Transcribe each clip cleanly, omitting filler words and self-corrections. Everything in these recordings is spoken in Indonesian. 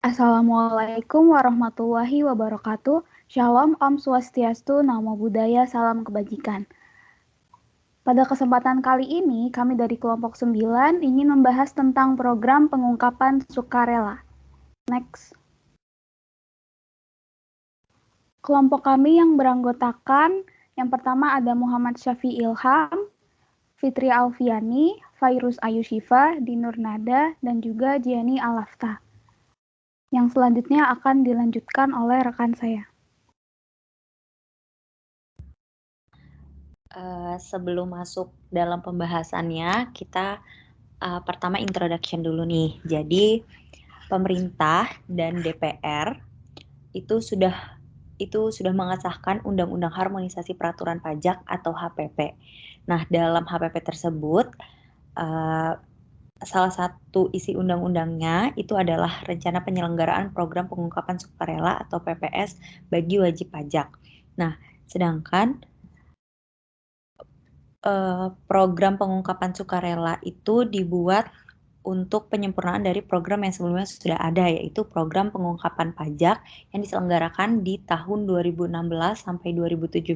Assalamualaikum warahmatullahi wabarakatuh. Shalom, Om Swastiastu, Namo Buddhaya, Salam Kebajikan. Pada kesempatan kali ini, kami dari kelompok 9 ingin membahas tentang program pengungkapan sukarela. Next. Kelompok kami yang beranggotakan, yang pertama ada Muhammad Syafi Ilham, Fitri Alfiani, Fairuz Ayu Shifa, Dinur Nada, dan juga Jiani Alafta. Yang selanjutnya akan dilanjutkan oleh rekan saya. Sebelum masuk dalam pembahasannya, kita pertama introduction dulu nih. Jadi pemerintah dan DPR itu sudah mengesahkan Undang-Undang Harmonisasi Peraturan Pajak atau HPP. Nah, dalam HPP tersebut salah satu isi undang-undangnya itu adalah rencana penyelenggaraan program pengungkapan sukarela atau PPS bagi wajib pajak. Nah, sedangkan program pengungkapan sukarela itu dibuat untuk penyempurnaan dari program yang sebelumnya sudah ada, yaitu program pengungkapan pajak yang diselenggarakan di tahun 2016 sampai 2017.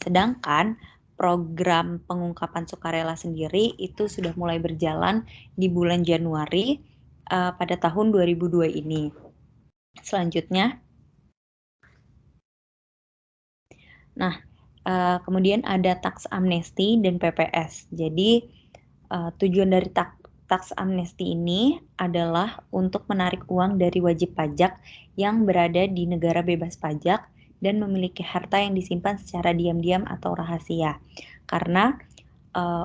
Sedangkan program pengungkapan sukarela sendiri itu sudah mulai berjalan di bulan Januari pada tahun 2002 ini. Selanjutnya, kemudian ada tax amnesty dan PPS. Jadi tujuan dari tax amnesty ini adalah untuk menarik uang dari wajib pajak yang berada di negara bebas pajak dan memiliki harta yang disimpan secara diam-diam atau rahasia. Karena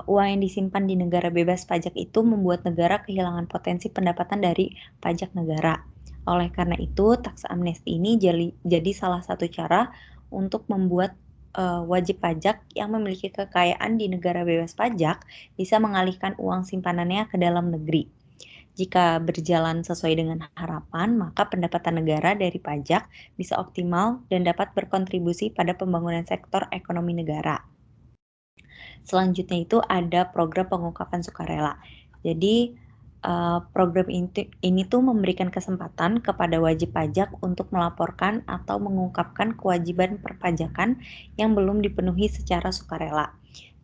uang yang disimpan di negara bebas pajak itu membuat negara kehilangan potensi pendapatan dari pajak negara. Oleh karena itu, tax amnesty ini jadi salah satu cara untuk membuat wajib pajak yang memiliki kekayaan di negara bebas pajak bisa mengalihkan uang simpanannya ke dalam negeri. Jika berjalan sesuai dengan harapan, maka pendapatan negara dari pajak bisa optimal dan dapat berkontribusi pada pembangunan sektor ekonomi negara. Selanjutnya itu ada program pengungkapan sukarela. Jadi program ini tuh memberikan kesempatan kepada wajib pajak untuk melaporkan atau mengungkapkan kewajiban perpajakan yang belum dipenuhi secara sukarela.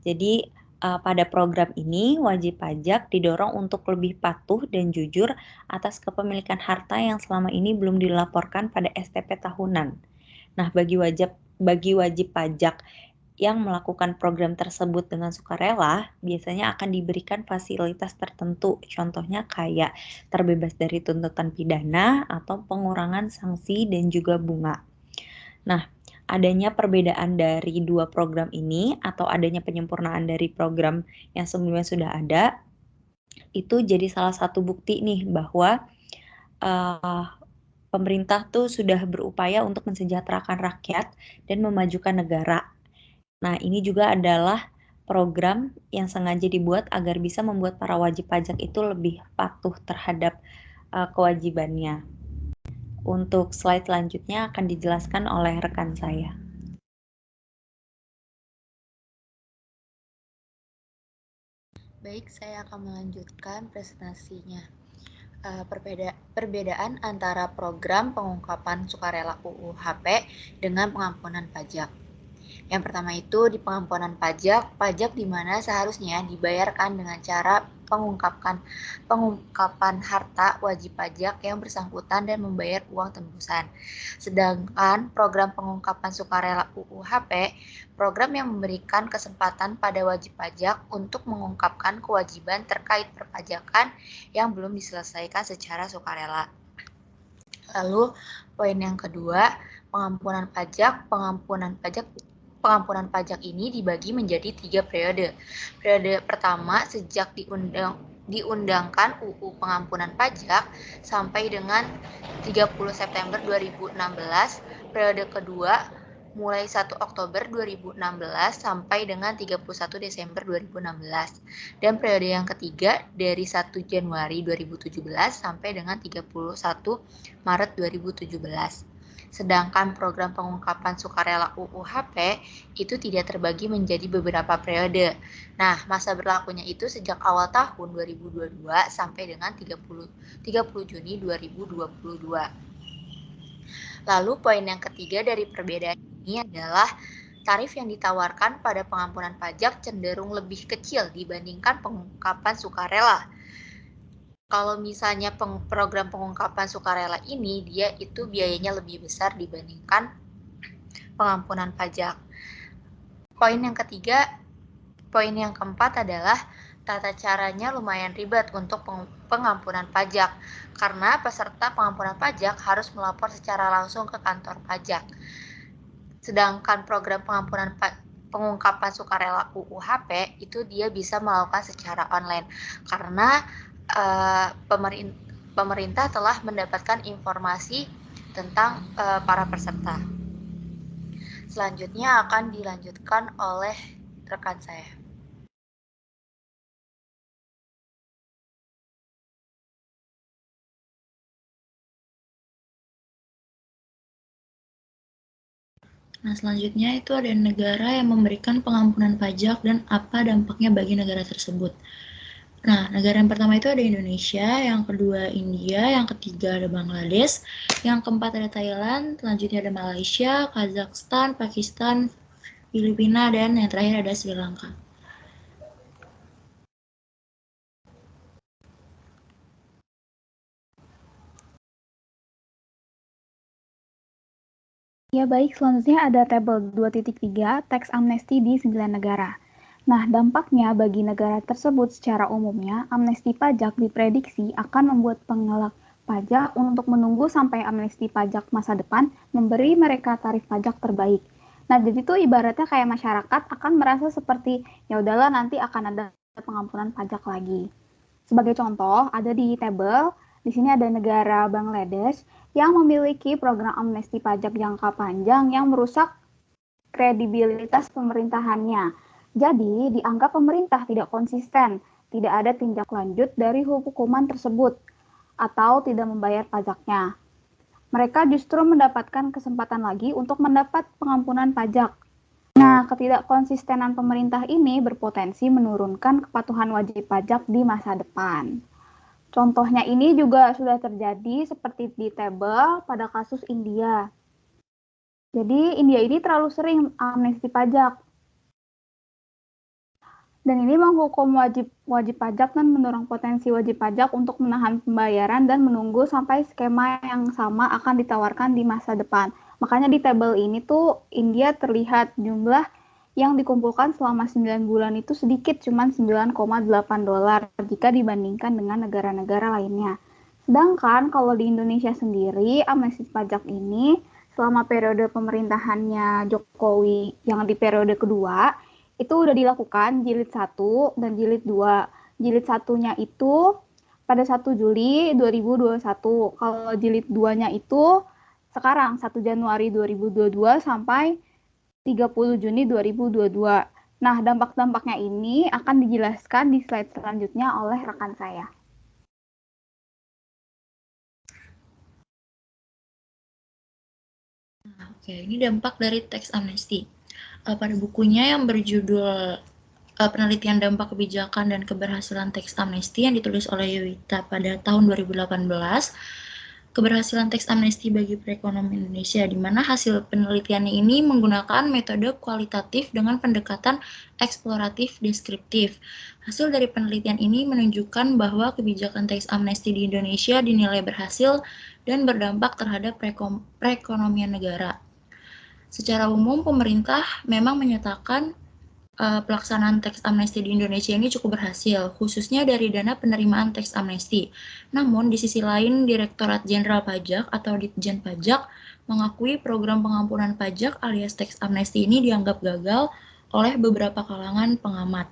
Jadi pada program ini wajib pajak didorong untuk lebih patuh dan jujur atas kepemilikan harta yang selama ini belum dilaporkan pada STP tahunan. Nah, bagi wajib pajak yang melakukan program tersebut dengan sukarela biasanya akan diberikan fasilitas tertentu, contohnya kayak terbebas dari tuntutan pidana atau pengurangan sanksi dan juga bunga. Nah, adanya perbedaan dari dua program ini atau adanya penyempurnaan dari program yang sebelumnya sudah ada, itu jadi salah satu bukti nih bahwa pemerintah tuh sudah berupaya untuk mensejahterakan rakyat dan memajukan negara. Nah, ini juga adalah program yang sengaja dibuat agar bisa membuat para wajib pajak itu lebih patuh terhadap kewajibannya. Untuk slide selanjutnya akan dijelaskan oleh rekan saya. Baik, saya akan melanjutkan presentasinya. Perbedaan antara program pengungkapan sukarela UU HP dengan pengampunan pajak. Yang pertama itu di pengampunan pajak di mana seharusnya dibayarkan dengan cara pengungkapan harta wajib pajak yang bersangkutan dan membayar uang tembusan. Sedangkan program pengungkapan sukarela UU HP, program yang memberikan kesempatan pada wajib pajak untuk mengungkapkan kewajiban terkait perpajakan yang belum diselesaikan secara sukarela. Lalu poin yang kedua, pengampunan pajak ini dibagi menjadi 3 periode. Periode pertama sejak diundangkan UU Pengampunan Pajak sampai dengan 30 September 2016. Periode kedua mulai 1 Oktober 2016 sampai dengan 31 Desember 2016. Dan periode yang ketiga dari 1 Januari 2017 sampai dengan 31 Maret 2017. Sedangkan program pengungkapan sukarela UU HP itu tidak terbagi menjadi beberapa periode. Nah, masa berlakunya itu sejak awal tahun 2022 sampai dengan 30 Juni 2022. Lalu poin yang ketiga dari perbedaan ini adalah tarif yang ditawarkan pada pengampunan pajak cenderung lebih kecil dibandingkan pengungkapan sukarela. Kalau misalnya program pengungkapan sukarela ini, dia itu biayanya lebih besar dibandingkan pengampunan pajak. Poin yang keempat adalah tata caranya lumayan ribet untuk pengampunan pajak, karena peserta pengampunan pajak harus melapor secara langsung ke kantor pajak. Sedangkan program pengungkapan sukarela UU HP itu dia bisa melakukan secara online, karena pemerintah telah mendapatkan informasi tentang para peserta. Selanjutnya akan dilanjutkan oleh rekan saya. Nah, selanjutnya itu ada negara yang memberikan pengampunan pajak dan apa dampaknya bagi negara tersebut. Nah, negara yang pertama itu ada Indonesia, yang kedua India, yang ketiga ada Bangladesh, yang keempat ada Thailand, selanjutnya ada Malaysia, Kazakhstan, Pakistan, Filipina, dan yang terakhir ada Sri Lanka. Ya baik, selanjutnya ada tabel 2.3 tax amnesty di 9 negara. Nah, dampaknya bagi negara tersebut secara umumnya, amnesti pajak diprediksi akan membuat pengelak pajak untuk menunggu sampai amnesti pajak masa depan memberi mereka tarif pajak terbaik. Nah, jadi itu ibaratnya kayak masyarakat akan merasa seperti, ya udahlah nanti akan ada pengampunan pajak lagi. Sebagai contoh, ada di tabel, di sini ada negara Bangladesh yang memiliki program amnesti pajak jangka panjang yang merusak kredibilitas pemerintahannya. Jadi, dianggap pemerintah tidak konsisten, tidak ada tindak lanjut dari hukuman tersebut, atau tidak membayar pajaknya. Mereka justru mendapatkan kesempatan lagi untuk mendapat pengampunan pajak. Nah, ketidakkonsistenan pemerintah ini berpotensi menurunkan kepatuhan wajib pajak di masa depan. Contohnya ini juga sudah terjadi seperti di tabel pada kasus India. Jadi India ini terlalu sering amnesti pajak. Dan ini menghukum wajib pajak dan mendorong potensi wajib pajak untuk menahan pembayaran dan menunggu sampai skema yang sama akan ditawarkan di masa depan. Makanya di tabel ini tuh India terlihat jumlah yang dikumpulkan selama 9 bulan itu sedikit, cuma $9,8 jika dibandingkan dengan negara-negara lainnya. Sedangkan kalau di Indonesia sendiri, amnesti pajak ini selama periode pemerintahannya Jokowi yang di periode kedua, itu udah dilakukan jilid 1 dan jilid 2. Jilid 1-nya itu pada 1 Juli 2021. Kalau jilid 2-nya itu sekarang 1 Januari 2022 sampai 30 Juni 2022. Nah, dampak-dampaknya ini akan dijelaskan di slide selanjutnya oleh rekan saya. Oke, ini dampak dari tax amnesty. Pada bukunya yang berjudul Penelitian Dampak Kebijakan dan Keberhasilan Tax Amnesty yang ditulis oleh Yuwita pada tahun 2018, keberhasilan tax amnesty bagi perekonomian Indonesia, di mana hasil penelitiannya ini menggunakan metode kualitatif dengan pendekatan eksploratif deskriptif. Hasil dari penelitian ini menunjukkan bahwa kebijakan tax amnesty di Indonesia dinilai berhasil dan berdampak terhadap perekonomian negara. Secara umum, pemerintah memang menyatakan pelaksanaan tax amnesty di Indonesia ini cukup berhasil, khususnya dari dana penerimaan tax amnesty. Namun, di sisi lain, Direktorat Jenderal Pajak atau Ditjen Pajak mengakui program pengampunan pajak alias tax amnesty ini dianggap gagal oleh beberapa kalangan pengamat.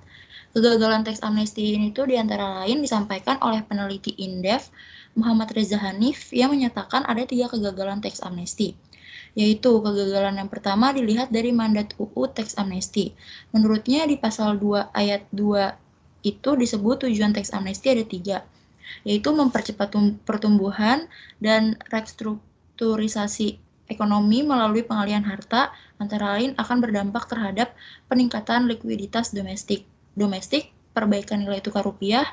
Kegagalan tax amnesty ini tuh diantara lain disampaikan oleh peneliti Indef Muhammad Reza Hanif yang menyatakan ada 3 kegagalan tax amnesty. Yaitu kegagalan yang pertama dilihat dari mandat UU Tax Amnesty. Menurutnya di pasal 2 ayat 2 itu disebut tujuan tax amnesty ada 3, yaitu mempercepat pertumbuhan dan restrukturisasi ekonomi melalui pengalihan harta, antara lain akan berdampak terhadap peningkatan likuiditas domestik, perbaikan nilai tukar rupiah,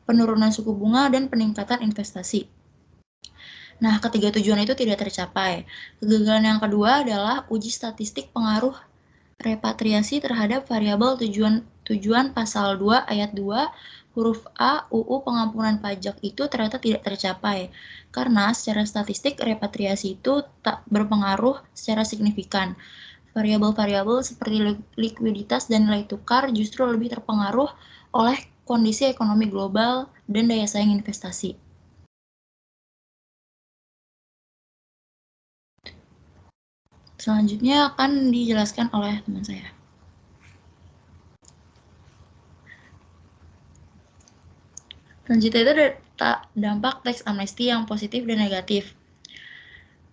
penurunan suku bunga, dan peningkatan investasi. Nah, ketiga tujuan itu tidak tercapai. Kegagalan yang kedua adalah uji statistik pengaruh repatriasi terhadap variabel tujuan pasal 2 ayat 2 huruf A UU pengampunan pajak itu ternyata tidak tercapai. Karena secara statistik repatriasi itu tak berpengaruh secara signifikan. Variabel-variabel seperti likuiditas dan nilai tukar justru lebih terpengaruh oleh kondisi ekonomi global dan daya saing investasi. Selanjutnya akan dijelaskan oleh teman saya. Selanjutnya itu ada dampak teks amnesti yang positif dan negatif.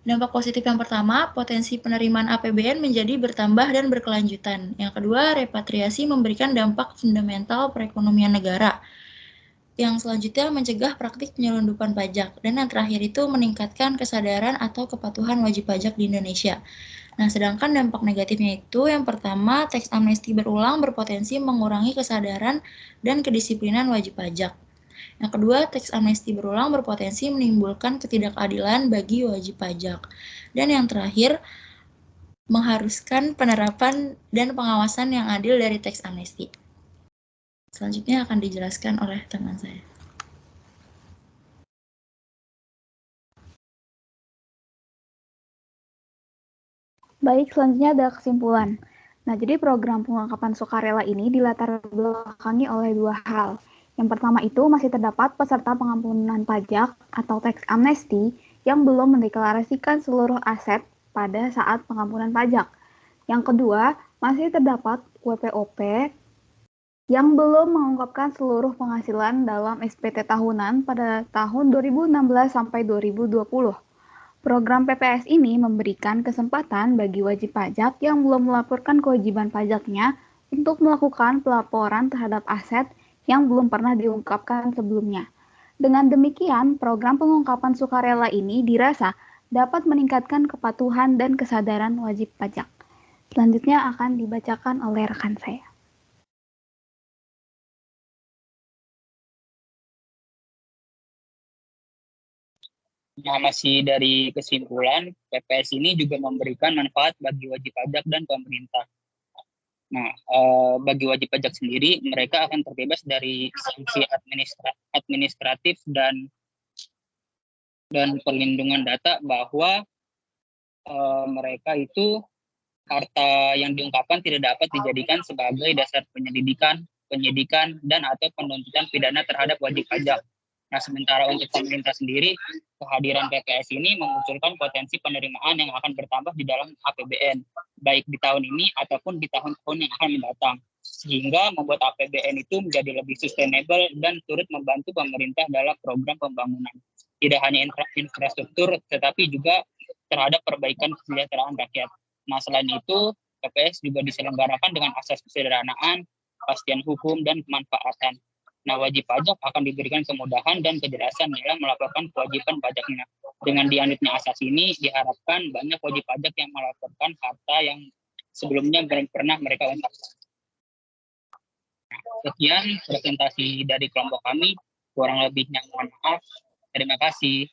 Dampak positif yang pertama, potensi penerimaan APBN menjadi bertambah dan berkelanjutan. Yang kedua, repatriasi memberikan dampak fundamental perekonomian negara. Yang selanjutnya mencegah praktik penyelundupan pajak. Dan yang terakhir itu meningkatkan kesadaran atau kepatuhan wajib pajak di Indonesia. Nah, sedangkan dampak negatifnya itu yang pertama, teks amnesti berulang berpotensi mengurangi kesadaran dan kedisiplinan wajib pajak. Yang kedua, teks amnesti berulang berpotensi menimbulkan ketidakadilan bagi wajib pajak. Dan yang terakhir, mengharuskan penerapan dan pengawasan yang adil dari teks amnesti. Selanjutnya akan dijelaskan oleh teman saya. Baik, selanjutnya ada kesimpulan. Nah, jadi program pengungkapan sukarela ini dilatar belakangi oleh dua hal. Yang pertama itu masih terdapat peserta pengampunan pajak atau tax amnesty yang belum mendeklarasikan seluruh aset pada saat pengampunan pajak. Yang kedua, masih terdapat WPOP yang belum mengungkapkan seluruh penghasilan dalam SPT tahunan pada tahun 2016 sampai 2020. Program PPS ini memberikan kesempatan bagi wajib pajak yang belum melaporkan kewajiban pajaknya untuk melakukan pelaporan terhadap aset yang belum pernah diungkapkan sebelumnya. Dengan demikian, program pengungkapan sukarela ini dirasa dapat meningkatkan kepatuhan dan kesadaran wajib pajak. Selanjutnya akan dibacakan oleh rekan saya. Nah, masih dari kesimpulan, PPS ini juga memberikan manfaat bagi wajib pajak dan pemerintah. Nah, bagi wajib pajak sendiri, mereka akan terbebas dari sanksi administratif dan perlindungan data bahwa mereka itu harta yang diungkapkan tidak dapat dijadikan sebagai dasar penyidikan dan atau penuntutan pidana terhadap wajib pajak. Nah, sementara untuk pemerintah sendiri, kehadiran PPS ini memunculkan potensi penerimaan yang akan bertambah di dalam APBN, baik di tahun ini ataupun di tahun-tahun yang akan mendatang, sehingga membuat APBN itu menjadi lebih sustainable dan turut membantu pemerintah dalam program pembangunan. Tidak hanya infrastruktur, tetapi juga terhadap perbaikan kesejahteraan rakyat. Nah, selain itu, PPS juga diselenggarakan dengan asas kesederhanaan, kepastian hukum, dan kemanfaatan. Nah, wajib pajak akan diberikan kemudahan dan kejelasan dalam melaporkan kewajiban pajaknya. Dengan dianutnya asas ini, diharapkan banyak wajib pajak yang melaporkan harta yang sebelumnya belum pernah mereka ungkapkan. Sekian presentasi dari kelompok kami. Kurang lebihnya mohon maaf. Terima kasih.